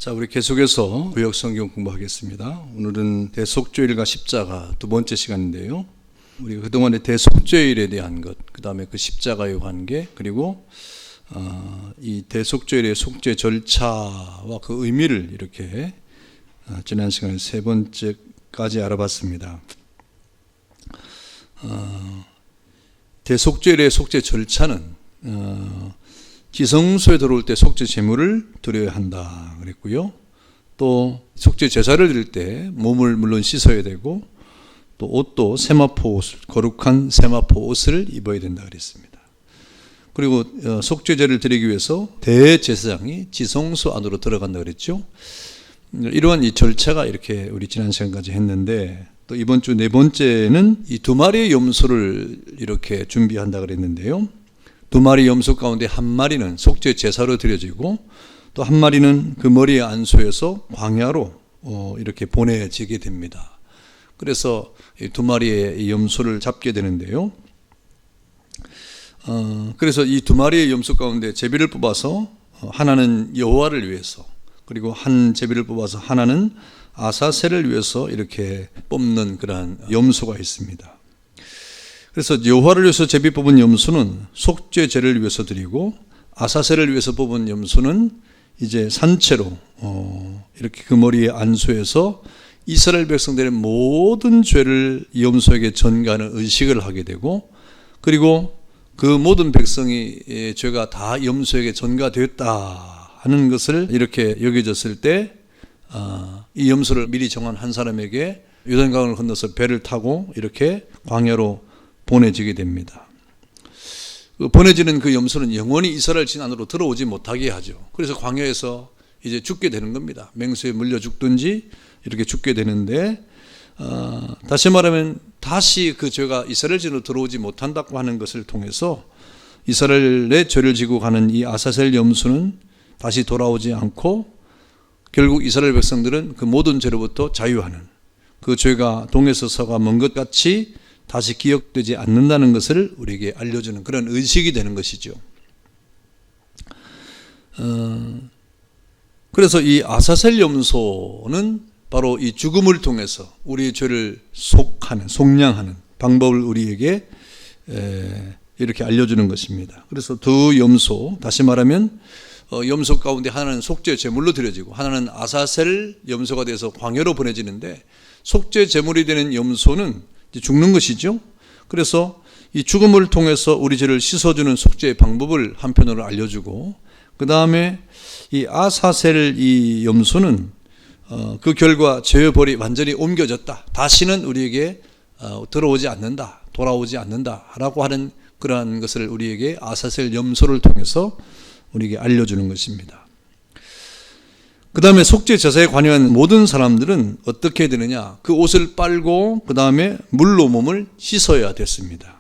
자, 우리 계속해서 구약 성경 공부하겠습니다. 오늘은 대속죄일과 십자가 두 번째 시간인데요. 우리가 그동안의 대속죄일에 대한 것, 그 다음에 그 십자가의 관계, 그리고 이 대속죄일의 속죄 절차와 그 의미를 이렇게 지난 시간에 세 번째까지 알아봤습니다. 대속죄일의 속죄 절차는 지성소에 들어올 때 속죄 제물을 드려야 한다 그랬고요. 또 속죄 제사를 드릴 때 몸을 물론 씻어야 되고 또 옷도 세마포 옷을, 거룩한 세마포 옷을 입어야 된다 그랬습니다. 그리고 속죄제를 드리기 위해서 대제사장이 지성소 안으로 들어간다 그랬죠. 이러한 이 절차가 이렇게 우리 지난 시간까지 했는데, 또 이번 주 네 번째는 이 두 마리의 염소를 이렇게 준비한다 그랬는데요. 두 마리 염소 가운데 한 마리는 속죄 제사로 드려지고 또 한 마리는 그 머리의 안수에서 광야로 이렇게 보내지게 됩니다. 그래서 이 두 마리의 염소를 잡게 되는데요. 그래서 이 두 마리의 염소 가운데 제비를 뽑아서 하나는 여호와를 위해서, 그리고 한 제비를 뽑아서 하나는 아사셀을 위해서 이렇게 뽑는 그러한 염소가 있습니다. 그래서 여호와를 위해서 제비 뽑은 염소는 속죄제를 위해서 드리고, 아사셀을 위해서 뽑은 염소는 이제 산채로 이렇게 그 머리에 안수해서 이스라엘 백성들의 모든 죄를 염소에게 전가하는 의식을 하게 되고, 그리고 그 모든 백성의 죄가 다 염소에게 전가되었다 하는 것을 이렇게 여겨졌을 때 이 염소를 미리 정한 한 사람에게 요단강을 건너서 배를 타고 이렇게 광야로 보내지게 됩니다. 보내지는 그 염소는 영원히 이스라엘 진 안으로 들어오지 못하게 하죠. 그래서 광야에서 이제 죽게 되는 겁니다. 맹수에 물려 죽든지 이렇게 죽게 되는데, 다시 말하면 다시 그 죄가 이스라엘 진으로 들어오지 못한다고 하는 것을 통해서 이스라엘의 죄를 지고 가는 이 아사셀 염소는 다시 돌아오지 않고, 결국 이스라엘 백성들은 그 모든 죄로부터 자유하는, 그 죄가 동에서 서가 먼 것 같이 다시 기억되지 않는다는 것을 우리에게 알려주는 그런 의식이 되는 것이죠. 그래서 이 아사셀 염소는 바로 이 죽음을 통해서 우리의 죄를 속량하는 방법을 우리에게 이렇게 알려주는 것입니다. 그래서 두 염소, 다시 말하면 염소 가운데 하나는 속죄 제물로 드려지고 하나는 아사셀 염소가 돼서 광야로 보내지는데, 속죄 제물이 되는 염소는 죽는 것이죠. 그래서 이 죽음을 통해서 우리 죄를 씻어주는 속죄의 방법을 한편으로 알려주고, 그 다음에 이 아사셀 이 염소는 그 결과 죄의 벌이 완전히 옮겨졌다, 다시는 우리에게 들어오지 않는다, 돌아오지 않는다 라고 하는 그러한 것을 우리에게 아사셀 염소를 통해서 우리에게 알려주는 것입니다. 그 다음에 속죄 제사에 관여한 모든 사람들은 어떻게 되느냐, 그 옷을 빨고 그 다음에 물로 몸을 씻어야 됐습니다.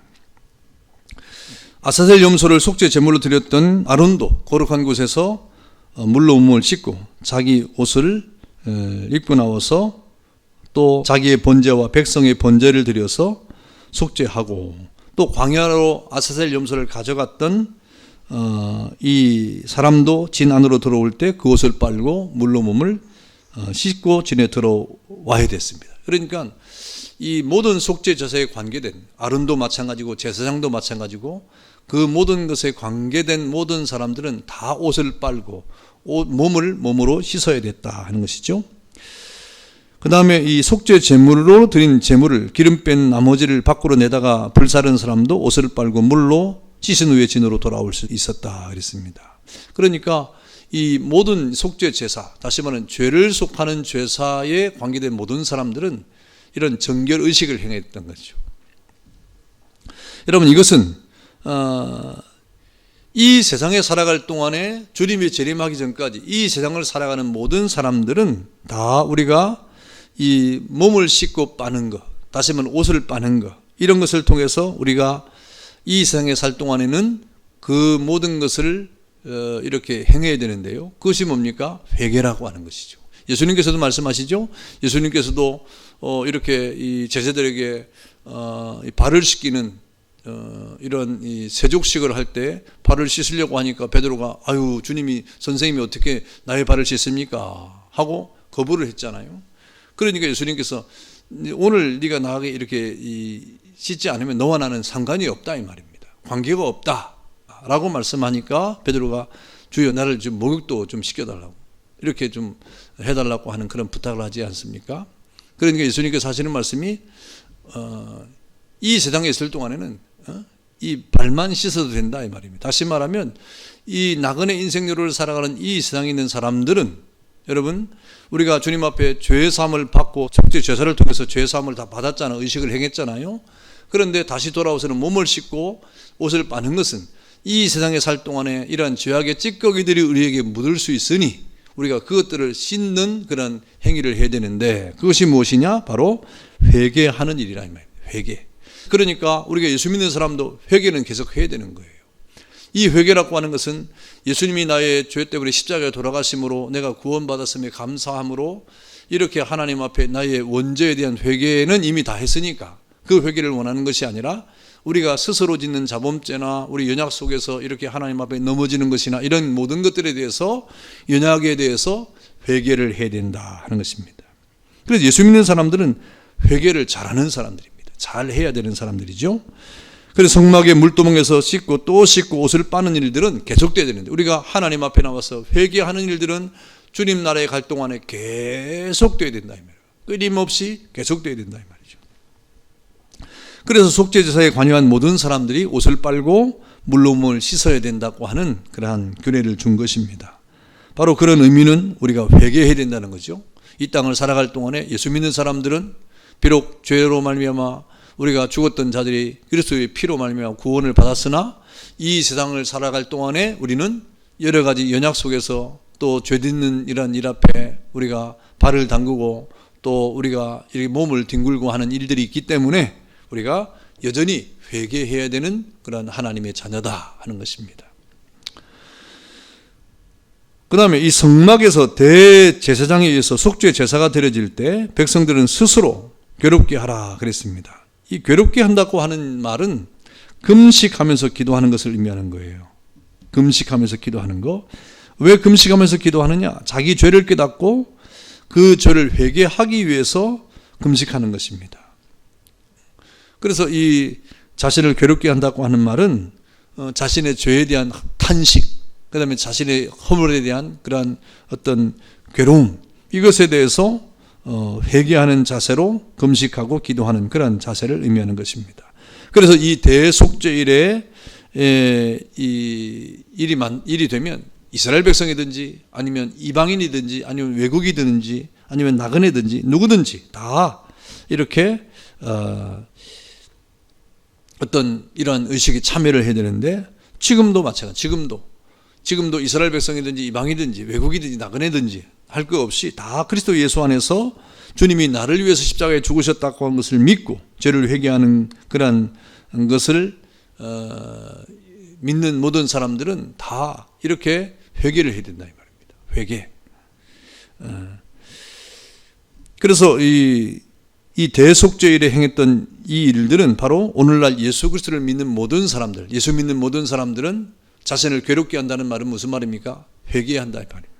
아사셀 염소를 속죄 제물로 드렸던 아론도 거룩한 곳에서 물로 몸을 씻고 자기 옷을 입고 나와서 또 자기의 번제와 백성의 번제를 드려서 속죄하고, 또 광야로 아사셀 염소를 가져갔던 이 사람도 진 안으로 들어올 때 그 옷을 빨고 물로 몸을 씻고 진에 들어와야 됐습니다. 그러니까 이 모든 속죄 제사에 관계된 아론도 마찬가지고 제사장도 마찬가지고 그 모든 것에 관계된 모든 사람들은 다 옷을 빨고 몸을 몸으로 씻어야 됐다 하는 것이죠. 그 다음에 이 속죄 제물로 드린 제물을 기름 뺀 나머지를 밖으로 내다가 불사른 사람도 옷을 빨고 물로 씻은 후에 진으로 돌아올 수 있었다 그랬습니다. 그러니까 이 모든 속죄 제사, 다시 말하면 죄를 속하는 제사에 관계된 모든 사람들은 이런 정결 의식을 행했던 거죠. 여러분, 이것은 이 세상에 살아갈 동안에 주님이 재림하기 전까지 이 세상을 살아가는 모든 사람들은 다 우리가 이 몸을 씻고 빠는 것, 다시 말하면 옷을 빠는 것, 이런 것을 통해서 우리가 이 세상에 살 동안에는 그 모든 것을 이렇게 행해야 되는데요. 그것이 뭡니까? 회개라고 하는 것이죠. 예수님께서도 말씀하시죠. 예수님께서도 이렇게 이 제자들에게 발을 씻기는 이런 이 세족식을 할 때 발을 씻으려고 하니까 베드로가 아유 주님이 선생님이 어떻게 나의 발을 씻습니까? 하고 거부를 했잖아요. 그러니까 예수님께서 오늘 네가 나에게 이렇게 씻지 않으면 너와 나는 상관이 없다 이 말입니다. 관계가 없다 라고 말씀하니까 베드로가 주여 나를 좀 목욕도 좀 시켜달라고 이렇게 좀 해달라고 하는 그런 부탁을 하지 않습니까? 그러니까 예수님께서 하시는 말씀이 이 세상에 있을 동안에는 이 발만 씻어도 된다 이 말입니다. 다시 말하면 이 나그네 인생로를 살아가는 이 세상에 있는 사람들은 여러분 우리가 주님 앞에 죄사함을 받고 속죄 제사를 통해서 죄사함을 다 받았잖아요. 의식을 행했잖아요. 그런데 다시 돌아와서는 몸을 씻고 옷을 빠는 것은 이 세상에 살 동안에 이러한 죄악의 찌꺼기들이 우리에게 묻을 수 있으니 우리가 그것들을 씻는 그런 행위를 해야 되는데 그것이 무엇이냐? 바로 회개하는 일이라 이 말입니다. 회개. 그러니까 우리가 예수 믿는 사람도 회개는 계속 해야 되는 거예요. 이 회개라고 하는 것은 예수님이 나의 죄 때문에 십자가에 돌아가심으로 내가 구원받았음에 감사함으로 이렇게 하나님 앞에 나의 원죄에 대한 회개는 이미 다 했으니까 그 회개를 원하는 것이 아니라 우리가 스스로 짓는 자범죄나 우리 연약 속에서 이렇게 하나님 앞에 넘어지는 것이나 이런 모든 것들에 대해서 연약에 대해서 회개를 해야 된다 하는 것입니다. 그래서 예수 믿는 사람들은 회개를 잘하는 사람들입니다. 잘 해야 되는 사람들이죠. 그래서 성막의 물두멍에서 씻고 또 씻고 옷을 빠는 일들은 계속돼야 되는데 우리가 하나님 앞에 나와서 회개하는 일들은 주님 나라에 갈 동안에 계속돼야 된다 이 말이에요. 끊임없이 계속돼야 된다 이 말이죠. 그래서 속죄제사에 관여한 모든 사람들이 옷을 빨고 물로 몸을 씻어야 된다고 하는 그러한 규례를 준 것입니다. 바로 그런 의미는 우리가 회개해야 된다는 거죠. 이 땅을 살아갈 동안에 예수 믿는 사람들은 비록 죄로 말미암아 우리가 죽었던 자들이 그리스도의 피로 말미암아 구원을 받았으나 이 세상을 살아갈 동안에 우리는 여러 가지 연약 속에서 또 죄짓는 이런 일 앞에 우리가 발을 담그고 또 우리가 이렇게 몸을 뒹굴고 하는 일들이 있기 때문에 우리가 여전히 회개해야 되는 그런 하나님의 자녀다 하는 것입니다. 그 다음에 이 성막에서 대제사장에 의해서 속죄 제사가 드려질 때 백성들은 스스로 괴롭게 하라 그랬습니다. 이 괴롭게 한다고 하는 말은 금식하면서 기도하는 것을 의미하는 거예요. 금식하면서 기도하는 거. 왜 금식하면서 기도하느냐? 자기 죄를 깨닫고 그 죄를 회개하기 위해서 금식하는 것입니다. 그래서 이 자신을 괴롭게 한다고 하는 말은 자신의 죄에 대한 탄식, 그 다음에 자신의 허물에 대한 그러한 어떤 괴로움, 이것에 대해서 회개하는 자세로 금식하고 기도하는 그런 자세를 의미하는 것입니다. 그래서 이 대속죄일에 이 일이 되면 이스라엘 백성이든지 아니면 이방인이든지 아니면 외국이든지 아니면 나그네든지 누구든지 다 이렇게 어떤 이러한 의식에 참여를 해야 되는데 지금도 마찬가지. 지금도 이스라엘 백성이든지 이방이든지 외국이든지 나그네든지 할 것 없이 다 그리스도 예수 안에서 주님이 나를 위해서 십자가에 죽으셨다고 한 것을 믿고 죄를 회개하는 그런 것을 믿는 모든 사람들은 다 이렇게 회개를 해야 된다 이 말입니다. 회개. 그래서 이 대속죄일에 행했던 이 일들은 바로 오늘날 예수 그리스도를 믿는 모든 사람들, 예수 믿는 모든 사람들은 자신을 괴롭게 한다는 말은 무슨 말입니까? 회개한다 이 말입니다.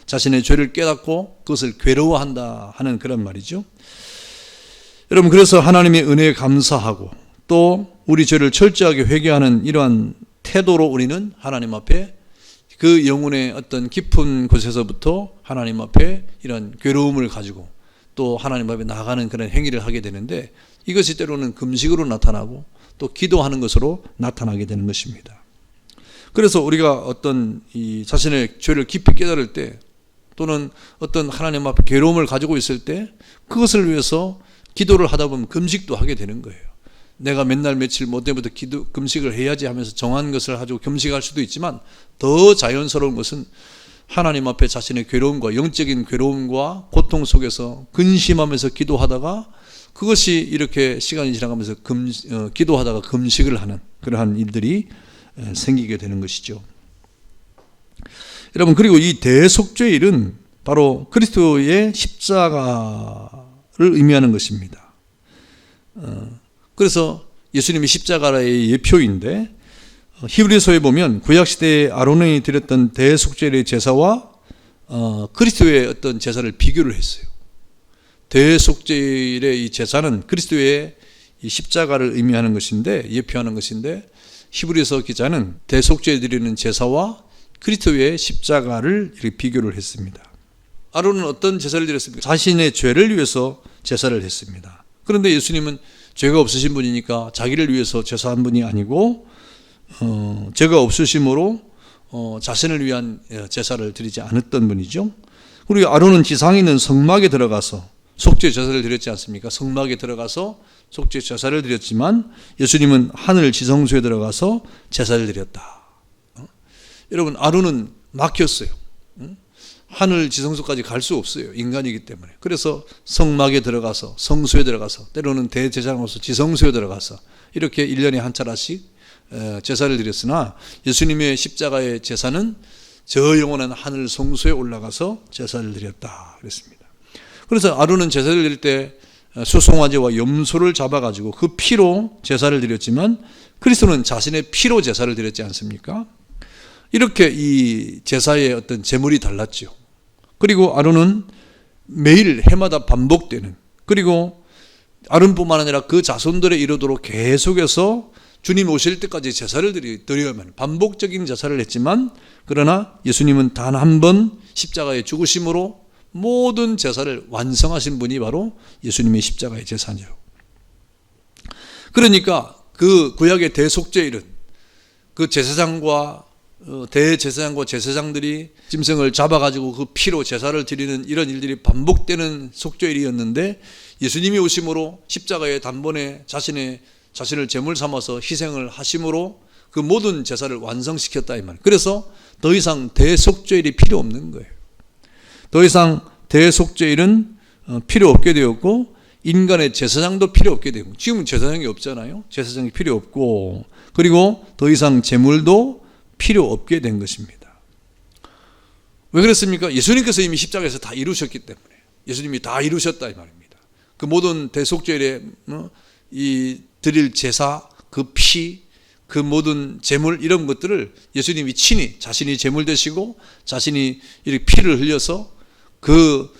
자신의 죄를 깨닫고 그것을 괴로워한다 하는 그런 말이죠. 여러분, 그래서 하나님의 은혜에 감사하고 또 우리 죄를 철저하게 회개하는 이러한 태도로 우리는 하나님 앞에 그 영혼의 어떤 깊은 곳에서부터 하나님 앞에 이런 괴로움을 가지고 또 하나님 앞에 나아가는 그런 행위를 하게 되는데 이것이 때로는 금식으로 나타나고 또 기도하는 것으로 나타나게 되는 것입니다. 그래서 우리가 어떤 이 자신의 죄를 깊이 깨달을 때 또는 어떤 하나님 앞에 괴로움을 가지고 있을 때 그것을 위해서 기도를 하다 보면 금식도 하게 되는 거예요. 내가 맨날 며칠 못 때부터 금식을 해야지 하면서 정한 것을 가지고 금식할 수도 있지만 더 자연스러운 것은 하나님 앞에 자신의 괴로움과 영적인 괴로움과 고통 속에서 근심하면서 기도하다가 그것이 이렇게 시간이 지나가면서 기도하다가 금식을 하는 그러한 일들이 생기게 되는 것이죠. 여러분, 그리고 이 대속죄일은 바로 그리스도의 십자가를 의미하는 것입니다. 그래서 예수님의 십자가의 예표인데, 히브리서에 보면 구약시대에 아론이 드렸던 대속죄의 제사와 그리스도의 어떤 제사를 비교를 했어요. 대속죄의 이 제사는 그리스도의 이 십자가를 의미하는 것인데, 예표하는 것인데, 히브리서 기자는 대속죄 드리는 제사와 그리스도의 십자가를 이렇게 비교를 했습니다. 아론은 어떤 제사를 드렸습니까? 자신의 죄를 위해서 제사를 했습니다. 그런데 예수님은 죄가 없으신 분이니까 자기를 위해서 제사한 분이 아니고 죄가 없으심으로 자신을 위한 제사를 드리지 않았던 분이죠. 그리고 아론은 지상에 있는 성막에 들어가서 속죄 제사를 드렸지 않습니까? 성막에 들어가서 속죄 제사를 드렸지만 예수님은 하늘 지성소에 들어가서 제사를 드렸다. 여러분, 아론은 막혔어요. 하늘 지성소까지 갈 수 없어요. 인간이기 때문에. 그래서 성막에 들어가서, 성소에 들어가서, 때로는 대제사장으로서 지성소에 들어가서 이렇게 1년에 한 차례씩 제사를 드렸으나, 예수님의 십자가의 제사는 저 영원한 하늘 성소에 올라가서 제사를 드렸다 그랬습니다. 그래서 아론은 제사를 드릴 때 수송아지와 염소를 잡아가지고 그 피로 제사를 드렸지만, 그리스도는 자신의 피로 제사를 드렸지 않습니까? 이렇게 이 제사의 어떤 제물이 달랐죠. 그리고 아론은 매일 해마다 반복되는, 그리고 아론뿐만 아니라 그 자손들에 이르도록 계속해서 주님 오실 때까지 제사를 드려야만, 반복적인 제사를 했지만, 그러나 예수님은 단 한 번 십자가의 죽으심으로 모든 제사를 완성하신 분이 바로 예수님의 십자가의 제사죠. 그러니까 그 구약의 대속죄일은 그 제사장과 대제사장과 제사장들이 짐승을 잡아가지고 그 피로 제사를 드리는 이런 일들이 반복되는 속죄일이었는데, 예수님이 오심으로 십자가의 단번에 자신을 제물 삼아서 희생을 하심으로 그 모든 제사를 완성시켰다 이 말이에요. 그래서 더 이상 대속죄일이 필요 없는 거예요. 더 이상 대속죄일은 필요 없게 되었고, 인간의 제사장도 필요 없게 되고, 지금은 제사장이 없잖아요. 제사장이 필요 없고, 그리고 더 이상 제물도 필요 없게 된 것입니다. 왜 그랬습니까? 예수님께서 이미 십자가에서 다 이루셨기 때문에. 예수님이 다 이루셨다 이 말입니다. 그 모든 대속죄일에 이 드릴 제사, 그 피, 그 모든 제물, 이런 것들을 예수님이 친히 자신이 제물 되시고 자신이 이렇게 피를 흘려서 그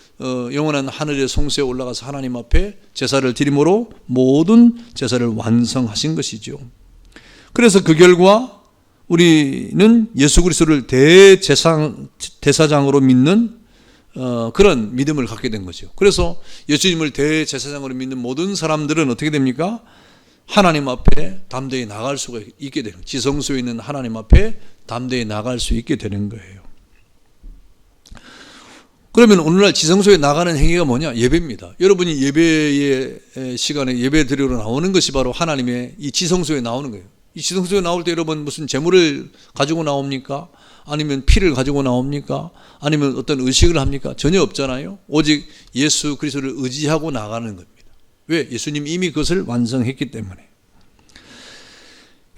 영원한 하늘의 성소에 올라가서 하나님 앞에 제사를 드림으로 모든 제사를 완성하신 것이죠. 그래서 그 결과 우리는 예수 그리스도를 대제사장으로 믿는 그런 믿음을 갖게 된 거죠. 그래서 예수님을 대제사장으로 믿는 모든 사람들은 어떻게 됩니까? 하나님 앞에 담대히 나갈 수가 있게 되는, 지성소에 있는 하나님 앞에 담대히 나갈 수 있게 되는 거예요. 그러면 오늘날 지성소에 나가는 행위가 뭐냐? 예배입니다. 여러분이 예배의 시간에 예배 드리러 나오는 것이 바로 하나님의 이 지성소에 나오는 거예요. 이 지성소에 나올 때 여러분 무슨 제물을 가지고 나옵니까? 아니면 피를 가지고 나옵니까? 아니면 어떤 의식을 합니까? 전혀 없잖아요. 오직 예수 그리스도를 의지하고 나가는 겁니다. 왜? 예수님이 이미 그것을 완성했기 때문에.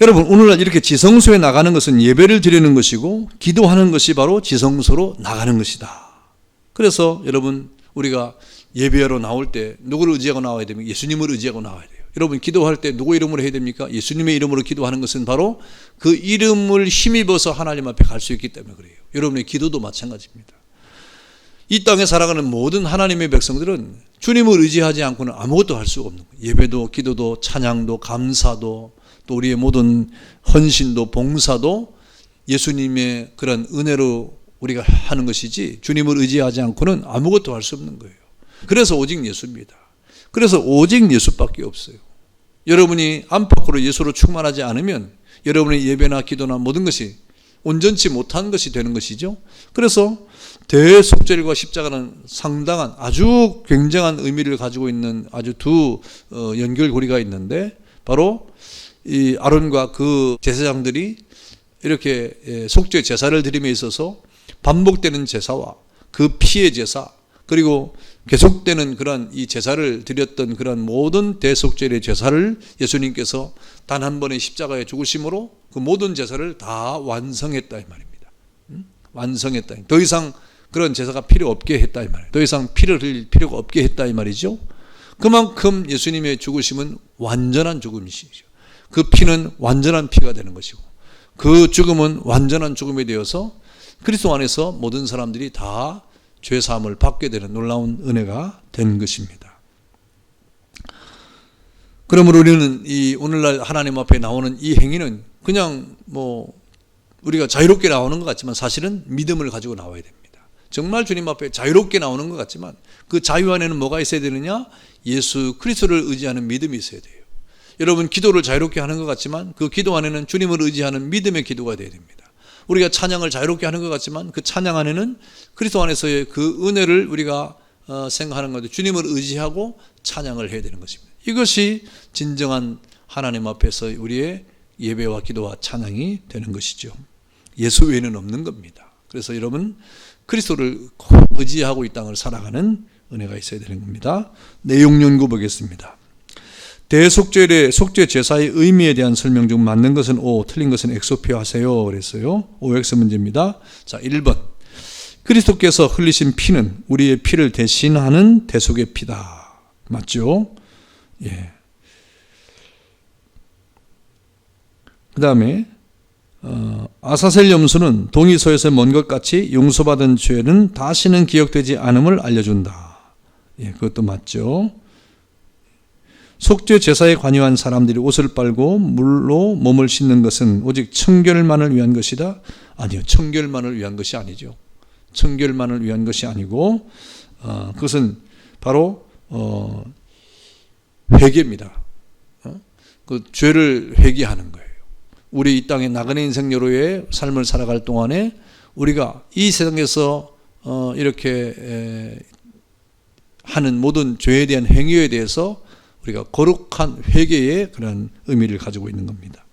여러분, 오늘날 이렇게 지성소에 나가는 것은 예배를 드리는 것이고, 기도하는 것이 바로 지성소로 나가는 것이다. 그래서 여러분, 우리가 예배하러 나올 때 누구를 의지하고 나와야 됩니까? 예수님을 의지하고 나와야 돼요. 여러분, 기도할 때 누구 이름으로 해야 됩니까? 예수님의 이름으로 기도하는 것은 바로 그 이름을 힘입어서 하나님 앞에 갈 수 있기 때문에 그래요. 여러분의 기도도 마찬가지입니다. 이 땅에 살아가는 모든 하나님의 백성들은 주님을 의지하지 않고는 아무것도 할 수가 없는 거예요. 예배도, 기도도, 찬양도, 감사도, 또 우리의 모든 헌신도, 봉사도 예수님의 그런 은혜로 우리가 하는 것이지, 주님을 의지하지 않고는 아무것도 할 수 없는 거예요. 그래서 오직 예수입니다. 그래서 오직 예수밖에 없어요. 여러분이 안팎으로 예수로 충만하지 않으면 여러분의 예배나 기도나 모든 것이 온전치 못한 것이 되는 것이죠. 그래서 대속죄일과 십자가는 상당한, 아주 굉장한 의미를 가지고 있는 아주 두 연결고리가 있는데, 바로 이 아론과 그 제사장들이 이렇게 속죄 제사를 드림에 있어서 반복되는 제사와 그 피의 제사, 그리고 계속되는 그런 이 제사를 드렸던 그런 모든 대속죄의 제사를 예수님께서 단 한 번의 십자가의 죽으심으로 그 모든 제사를 다 완성했다 이 말입니다. 완성했다. 더 이상 그런 제사가 필요 없게 했다 이 말이에요. 더 이상 피를 흘릴 필요가 없게 했다 이 말이죠. 그만큼 예수님의 죽으심은 완전한 죽음이시죠. 그 피는 완전한 피가 되는 것이고 그 죽음은 완전한 죽음이 되어서 그리스도 안에서 모든 사람들이 다 죄사함을 받게 되는 놀라운 은혜가 된 것입니다. 그러므로 우리는 이 오늘날 하나님 앞에 나오는 이 행위는 그냥 우리가 자유롭게 나오는 것 같지만 사실은 믿음을 가지고 나와야 됩니다. 정말 주님 앞에 자유롭게 나오는 것 같지만 그 자유 안에는 뭐가 있어야 되느냐? 예수 그리스도를 의지하는 믿음이 있어야 돼요. 여러분 기도를 자유롭게 하는 것 같지만 그 기도 안에는 주님을 의지하는 믿음의 기도가 되어야 됩니다. 우리가 찬양을 자유롭게 하는 것 같지만 그 찬양 안에는 그리스도 안에서의 그 은혜를 우리가 생각하는 건데 주님을 의지하고 찬양을 해야 되는 것입니다. 이것이 진정한 하나님 앞에서 우리의 예배와 기도와 찬양이 되는 것이죠. 예수 외에는 없는 겁니다. 그래서 여러분 그리스도를 의지하고 이 땅을 살아가는 은혜가 있어야 되는 겁니다. 내용 연구 보겠습니다. 대속죄의 속죄 제사의 의미에 대한 설명 중 맞는 것은 O, 틀린 것은 X로 표하세요. 그랬어요. OX 문제입니다. 자, 1번. 그리스도께서 흘리신 피는 우리의 피를 대신하는 대속의 피다. 맞죠? 예. 그 다음에 아사셀 염소는 동의서에서 먼 것 같이 용서받은 죄는 다시는 기억되지 않음을 알려준다. 예, 그것도 맞죠. 속죄 제사에 관여한 사람들이 옷을 빨고 물로 몸을 씻는 것은 오직 청결만을 위한 것이다. 아니요, 청결만을 위한 것이 아니죠. 청결만을 위한 것이 아니고 그것은 바로 회개입니다. 그 죄를 회개하는 거예요. 우리 이 땅의 나그네 인생여로의 삶을 살아갈 동안에 우리가 이 세상에서 이렇게 하는 모든 죄에 대한 행위에 대해서 우리가 거룩한 회개의 그런 의미를 가지고 있는 겁니다.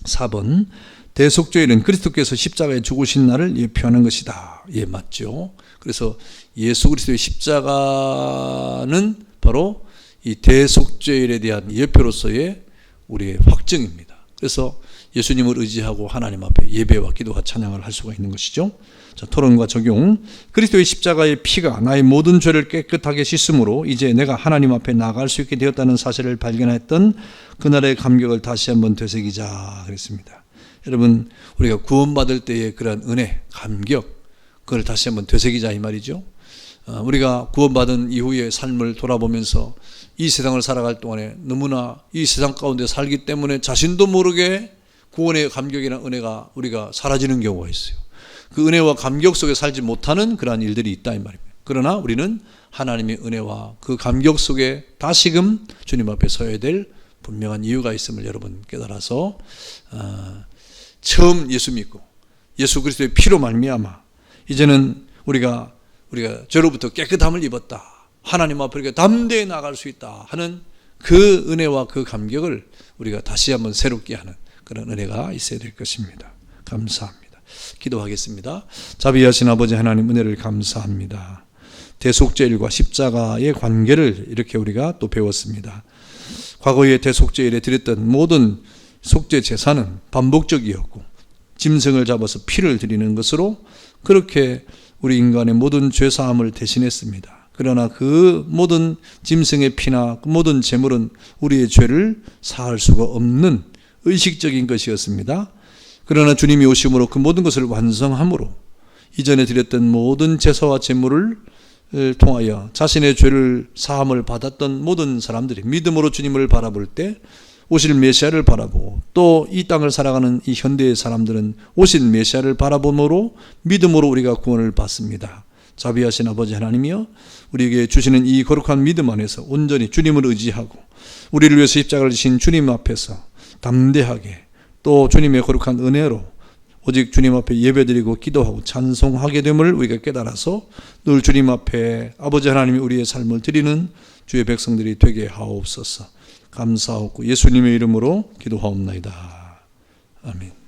4번. 대속죄일은 그리스도께서 십자가에 죽으신 날을 예표하는 것이다. 예, 맞죠. 그래서 예수 그리스도의 십자가는 바로 이 대속죄일에 대한 예표로서의 우리의 확증입니다. 그래서 예수님을 의지하고 하나님 앞에 예배와 기도와 찬양을 할 수가 있는 것이죠. 자, 토론과 적용. 그리스도의 십자가의 피가 나의 모든 죄를 깨끗하게 씻음으로 이제 내가 하나님 앞에 나아갈 수 있게 되었다는 사실을 발견했던 그날의 감격을 다시 한번 되새기자 그랬습니다. 여러분, 우리가 구원받을 때의 그런 은혜, 감격, 그걸 다시 한번 되새기자 이 말이죠. 우리가 구원받은 이후의 삶을 돌아보면서 이 세상을 살아갈 동안에 너무나 이 세상 가운데 살기 때문에 자신도 모르게 구원의 감격이나 은혜가 우리가 사라지는 경우가 있어요. 그 은혜와 감격 속에 살지 못하는 그러한 일들이 있다 이 말입니다. 그러나 우리는 하나님의 은혜와 그 감격 속에 다시금 주님 앞에 서야 될 분명한 이유가 있음을 여러분 깨달아서 처음 예수 믿고 예수 그리스도의 피로 말미암아 이제는 우리가 죄로부터 깨끗함을 입었다. 하나님 앞에 우리가 담대히 나아갈 수 있다 하는 그 은혜와 그 감격을 우리가 다시 한번 새롭게 하는 그런 은혜가 있어야 될 것입니다. 감사합니다. 기도하겠습니다. 자비하신 아버지 하나님 은혜를 감사합니다. 대속죄일과 십자가의 관계를 이렇게 우리가 또 배웠습니다. 과거의 대속죄일에 드렸던 모든 속죄 제사는 반복적이었고 짐승을 잡아서 피를 드리는 것으로 그렇게 우리 인간의 모든 죄사함을 대신했습니다. 그러나 그 모든 짐승의 피나 그 모든 제물은 우리의 죄를 사할 수가 없는 의식적인 것이었습니다. 그러나 주님이 오심으로 그 모든 것을 완성함으로 이전에 드렸던 모든 제사와 제물을 통하여 자신의 죄를 사함을 받았던 모든 사람들이 믿음으로 주님을 바라볼 때 오실 메시아를 바라보고 또 이 땅을 살아가는 이 현대의 사람들은 오신 메시아를 바라봄으로 믿음으로 우리가 구원을 받습니다. 자비하신 아버지 하나님이여 우리에게 주시는 이 거룩한 믿음 안에서 온전히 주님을 의지하고 우리를 위해서 십자가를 지신 주님 앞에서 담대하게 또 주님의 거룩한 은혜로 오직 주님 앞에 예배드리고 기도하고 찬송하게 됨을 우리가 깨달아서 늘 주님 앞에 아버지 하나님이 우리의 삶을 드리는 주의 백성들이 되게 하옵소서. 감사하고 예수님의 이름으로 기도하옵나이다. 아멘.